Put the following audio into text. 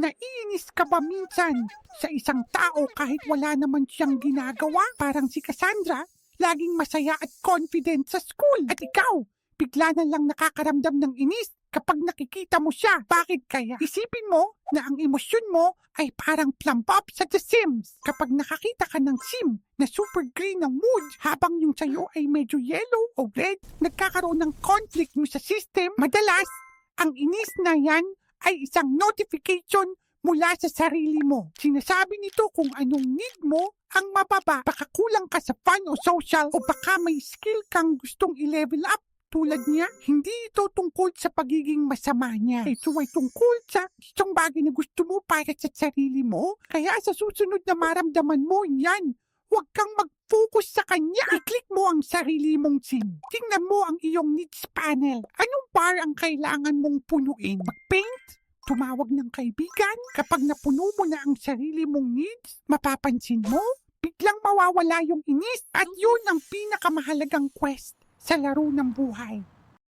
Naiinis ka ba minsan sa isang tao kahit wala naman siyang ginagawa? Parang si Cassandra, laging masaya at confident sa school. At ikaw, bigla na lang nakakaramdam ng inis kapag nakikita mo siya. Bakit kaya? Isipin mo na ang emosyon mo ay parang plump up sa The Sims. Kapag nakakita ka ng sim na super green ng mood habang yung sayo ay medyo yellow o red, nagkakaroon ng conflict mo sa system. Madalas, ang inis na yan ay isang notification mula sa sarili mo. Sinasabi nito kung anong need mo ang mababa. Baka kulang ka sa fun o social o baka may skill kang gustong i-level up. Tulad niya, hindi ito tungkol sa pagiging masama niya. Ito ay tungkol sa isang bagay na gusto mo para sa sarili mo. Kaya sa susunod na maramdaman mo yan, huwag kang mag-focus sa kanya. I-click mo ang sarili mong sim. Tingnan mo ang iyong needs panel. Anong bar ang kailangan mong punuin? Mag-paint? Tumawag ng kaibigan? Kapag napuno mo na ang sarili mong needs, mapapansin mo, biglang mawawala yung inis. At yun ang pinakamahalagang quest sa laro ng buhay.